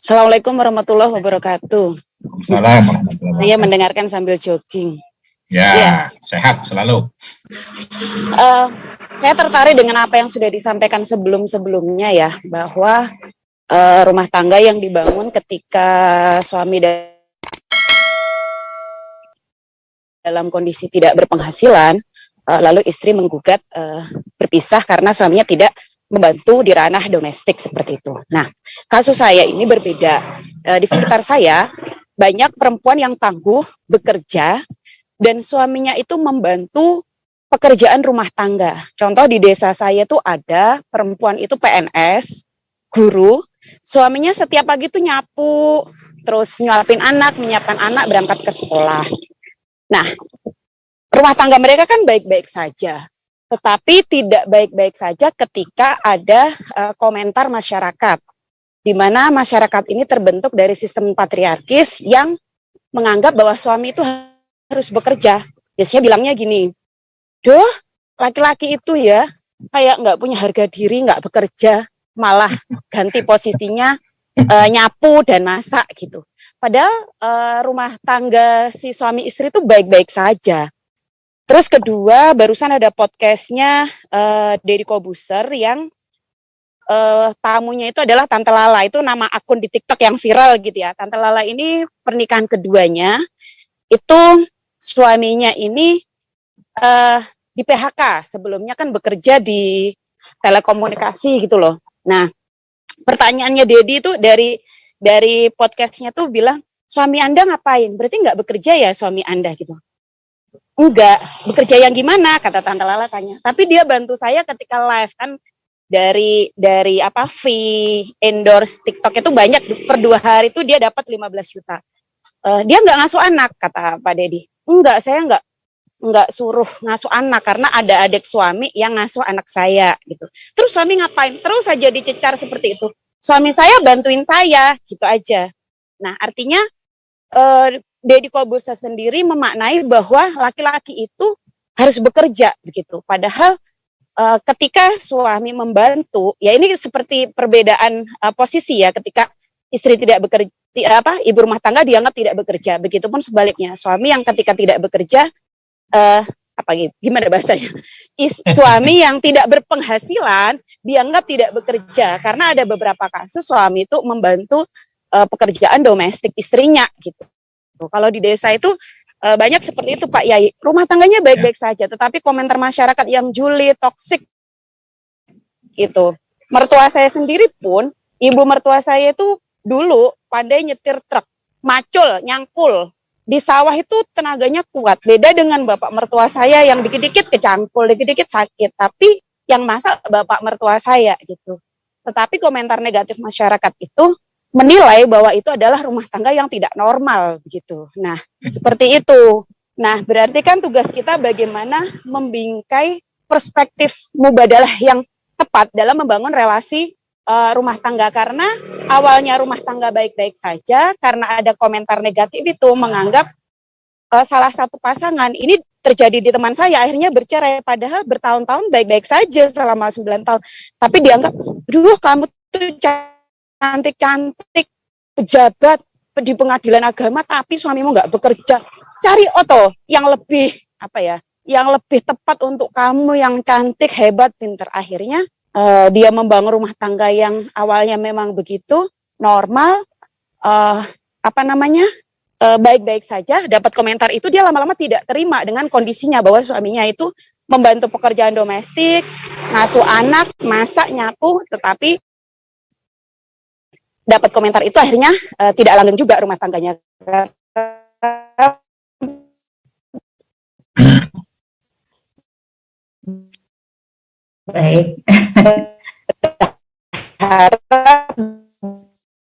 Assalamualaikum warahmatullahi wabarakatuh. Assalamualaikum warahmatullahi Saya wabarakatuh. mendengarkan sambil jogging. Ya, sehat selalu. Saya tertarik dengan apa yang sudah disampaikan sebelum-sebelumnya ya, bahwa rumah tangga yang dibangun ketika suami dalam kondisi tidak berpenghasilan, lalu istri menggugat berpisah karena suaminya tidak membantu di ranah domestik seperti itu. Nah, kasus saya ini berbeda. Di sekitar saya banyak perempuan yang tangguh bekerja dan suaminya itu membantu pekerjaan rumah tangga. Contoh di desa saya tuh ada perempuan itu PNS, guru, suaminya setiap pagi tuh nyapu, terus nyuapin anak, menyiapkan anak berangkat ke sekolah. Nah, rumah tangga mereka kan baik-baik saja. Tetapi tidak baik-baik saja ketika ada komentar masyarakat, di mana masyarakat ini terbentuk dari sistem patriarkis yang menganggap bahwa suami itu harus bekerja. Biasanya bilangnya gini, "Duh, laki-laki itu ya kayak nggak punya harga diri, nggak bekerja, malah ganti posisinya nyapu dan masak gitu." Padahal rumah tangga si suami istri itu baik-baik saja. Terus kedua, barusan ada podcastnya Deddy Kobuser yang tamunya itu adalah Tante Lala. Itu nama akun di TikTok yang viral gitu ya. Tante Lala ini pernikahan keduanya, itu suaminya ini di PHK. Sebelumnya kan bekerja di telekomunikasi gitu loh. Nah, pertanyaannya Deddy itu dari podcastnya tuh bilang, "Suami Anda ngapain? Berarti nggak bekerja ya suami Anda?" gitu. "Enggak, bekerja yang gimana?" kata Tante Lala tanya. "Tapi dia bantu saya ketika live kan dari fee endorse TikTok itu banyak, per 2 hari itu dia dapat 15 juta. Dia nggak ngasuh anak," kata Pak Deddy. "Enggak, saya nggak suruh ngasuh anak karena ada adik suami yang ngasuh anak saya," gitu. "Terus suami ngapain?" Terus saja dicecar seperti itu. "Suami saya bantuin saya," gitu aja. Nah, artinya Deddy Kobuser sendiri memaknai bahwa laki-laki itu harus bekerja begitu. Padahal ketika suami membantu, ya ini seperti perbedaan posisi ya, ketika istri tidak bekerja, ibu rumah tangga dianggap tidak bekerja. Begitupun sebaliknya, suami yang ketika tidak bekerja, gimana bahasanya? Suami yang tidak berpenghasilan dianggap tidak bekerja, karena ada beberapa kasus suami itu membantu pekerjaan domestik istrinya gitu. Kalau di desa itu banyak seperti itu Pak Yai. Rumah tangganya baik-baik saja, tetapi komentar masyarakat yang julid, toksik gitu. Mertua saya sendiri pun, ibu mertua saya itu dulu pandai nyetir truk, macul, nyangkul. Di sawah itu tenaganya kuat. Beda dengan bapak mertua saya yang dikit-dikit kecangkul, dikit-dikit sakit. Tapi yang masak bapak mertua saya gitu. Tetapi komentar negatif masyarakat itu menilai bahwa itu adalah rumah tangga yang tidak normal begitu. Nah, seperti itu. Nah, berarti kan tugas kita bagaimana membingkai perspektif mubadalah yang tepat dalam membangun relasi rumah tangga, karena awalnya rumah tangga baik-baik saja, karena ada komentar negatif itu menganggap salah satu pasangan ini terjadi di teman saya akhirnya bercerai, padahal bertahun-tahun baik-baik saja selama 9 tahun. Tapi dianggap, "Duh, kamu tuh cantik-cantik pejabat di pengadilan agama tapi suamimu nggak bekerja. Cari yang lebih yang lebih tepat untuk kamu, yang cantik, hebat, pinter." Akhirnya dia membangun rumah tangga yang awalnya memang begitu normal, baik-baik saja, dapat komentar itu, dia lama-lama tidak terima dengan kondisinya bahwa suaminya itu membantu pekerjaan domestik, ngasuh anak, masak, nyapu, tetapi dapat komentar itu akhirnya tidak langgeng juga rumah tangganya. Baik. Harap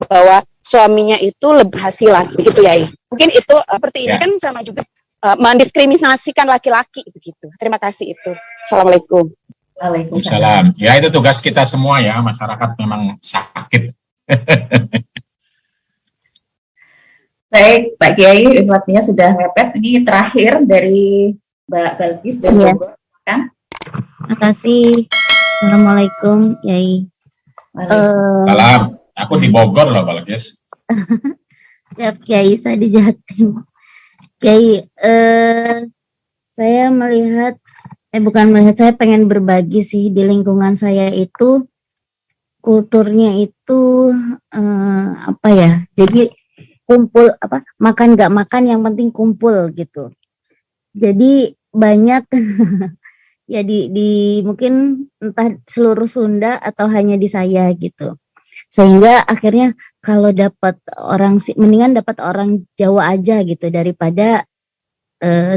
bahwa suaminya itu lebih hasilan, begitu ya. Mungkin itu seperti ini kan sama juga mendiskriminasikan laki-laki begitu. Terima kasih itu. Assalamualaikum. Waalaikumsalam. Ya, itu tugas kita semua ya, masyarakat memang sakit. Baik, Pak Kiai, waktunya sudah mepet. Ini terakhir dari Mbak Balkis dari Bogor. Kan? Terima kasih. Assalamualaikum, Yai. Salam. Aku di Bogor loh, Balkis. Siap Kiai, saya di Jatim. Kiai, saya melihat, bukan melihat, saya pengen berbagi sih di lingkungan saya itu kulturnya itu apa ya? Jadi kumpul apa? Makan nggak makan yang penting kumpul gitu. Jadi banyak ya di mungkin entah seluruh Sunda atau hanya di saya gitu. Sehingga akhirnya kalau dapat orang mendingan dapat orang Jawa aja gitu daripada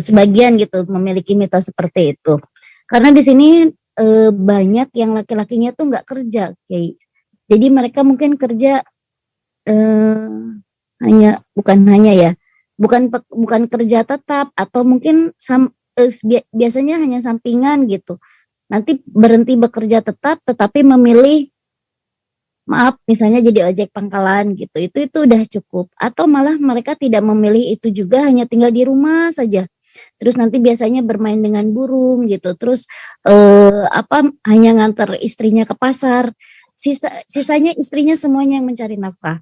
sebagian gitu memiliki mitos seperti itu. Karena di sini banyak yang laki-lakinya tuh nggak kerja, kayak jadi mereka mungkin kerja bukan kerja tetap atau mungkin biasanya hanya sampingan gitu. Nanti berhenti bekerja tetap tetapi memilih misalnya jadi ojek pangkalan gitu, itu udah cukup. Atau malah mereka tidak memilih itu juga, hanya tinggal di rumah saja. Terus nanti biasanya bermain dengan burung gitu. Terus hanya nganter istrinya ke pasar. Sisanya istrinya semuanya yang mencari nafkah.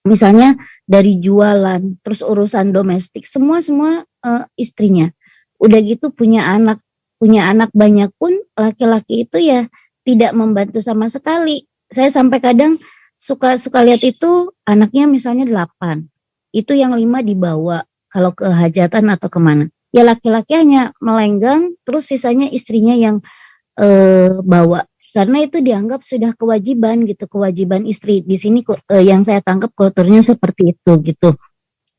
Misalnya dari jualan, terus urusan domestik, semua istrinya. Udah gitu punya anak banyak pun laki-laki itu ya tidak membantu sama sekali. Saya sampai kadang suka lihat itu anaknya misalnya 8, itu yang 5 dibawa kalau ke hajatan atau kemana. Ya laki-laki hanya melenggang, terus sisanya istrinya yang bawa. Karena itu dianggap sudah kewajiban gitu, kewajiban istri. Di sini yang saya tangkap kulturnya seperti itu gitu.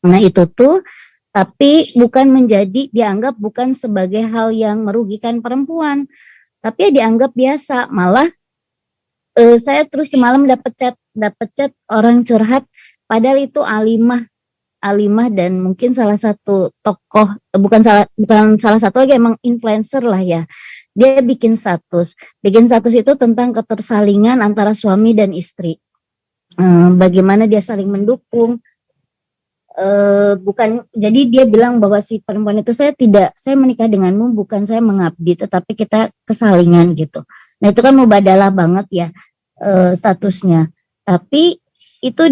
Nah itu tuh, tapi dianggap bukan sebagai hal yang merugikan perempuan, tapi ya dianggap biasa. Malah saya terus semalam dapat chat orang curhat, padahal itu alimah dan mungkin salah satu tokoh, bukan salah satu lagi, emang influencer lah ya. Dia bikin status itu tentang ketersalingan antara suami dan istri. Bagaimana dia saling mendukung. Jadi dia bilang bahwa si perempuan itu, saya menikah denganmu bukan saya mengabdi, tetapi kita kesalingan gitu. Nah itu kan mubadalah banget ya statusnya. Tapi itu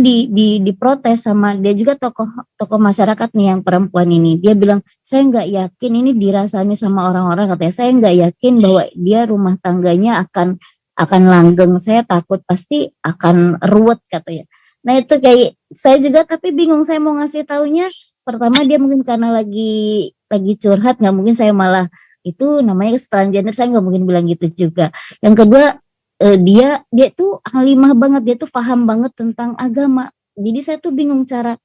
diprotes sama dia juga, tokoh masyarakat nih yang perempuan ini. Dia bilang, saya nggak yakin ini dirasani sama orang-orang, katanya. Saya nggak yakin bahwa dia rumah tangganya akan langgeng. Saya takut pasti akan ruwet, katanya. Nah itu kayak saya juga, tapi bingung saya mau ngasih taunya. Pertama dia mungkin karena lagi curhat, nggak mungkin saya malah itu namanya kesetaraan gender, saya nggak mungkin bilang gitu juga. Yang kedua dia tuh alimah banget, dia tuh paham banget tentang agama. Jadi saya tuh bingung cara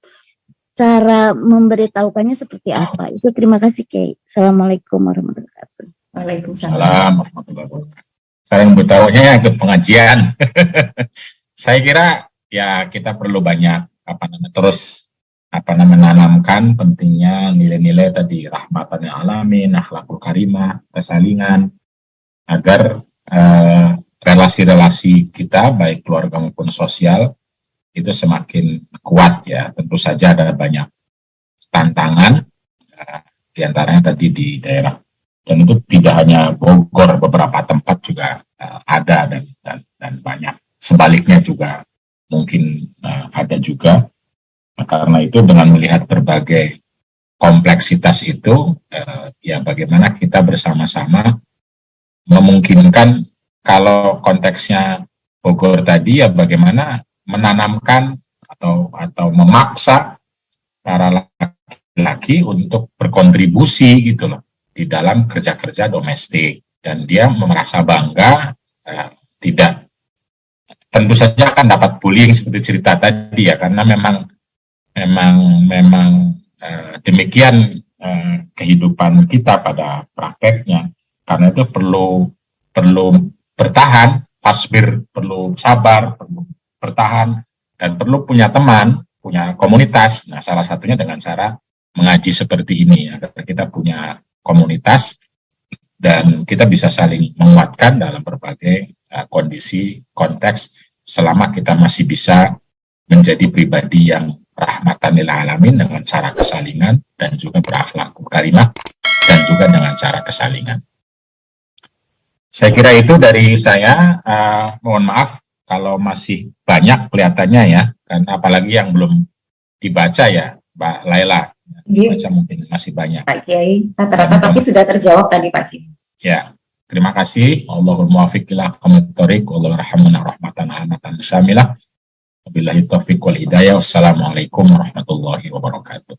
memberitahukannya seperti apa. Itu terima kasih Kay. Assalamualaikum warahmatullahi wabarakatuh. Waalaikumsalam warahmatullahi wabarakatuh. Saya memberitahunya ikut pengajian. Saya kira ya kita perlu banyak terus menanamkan pentingnya nilai-nilai tadi, rahmatan lil alamin, akhlakul karimah, kesalingan, agar relasi-relasi kita baik keluarga maupun sosial itu semakin kuat ya. Tentu saja ada banyak tantangan, diantaranya tadi di daerah, dan itu tidak hanya Bogor, beberapa tempat juga ada dan banyak. Sebaliknya juga mungkin ada juga. Karena itu dengan melihat berbagai kompleksitas itu, ya bagaimana kita bersama-sama memungkinkan, kalau konteksnya Bogor tadi ya bagaimana menanamkan atau memaksa para laki-laki untuk berkontribusi gitu loh di dalam kerja-kerja domestik, dan dia merasa bangga, tidak, tentu saja akan dapat bullying seperti cerita tadi ya, karena memang demikian kehidupan kita pada prakteknya. Karena itu perlu bertahan, fasbir, perlu sabar, perlu bertahan, dan perlu punya teman, punya komunitas. Nah, salah satunya dengan cara mengaji seperti ini, agar kita punya komunitas dan kita bisa saling menguatkan dalam berbagai kondisi, konteks, selama kita masih bisa menjadi pribadi yang rahmatan lil alamin dengan cara kesalingan, dan juga berakhlakul karimah, dan juga dengan cara kesalingan. Saya kira itu dari saya. Mohon maaf kalau masih banyak kelihatannya ya Karena apalagi yang belum dibaca ya, Mbak Laila. Iya. Baca mungkin masih banyak. Pak Kiai, rata-rata tapi sudah terjawab tadi Pak Kiai. Ya, terima kasih. Allahul muwaffiq ila aqwamit thoriq, Allahur rahmana rahmatan amatan syamilah. Wabillahi taufiq wal hidayah. Wassalamualaikum warahmatullahi wabarakatuh.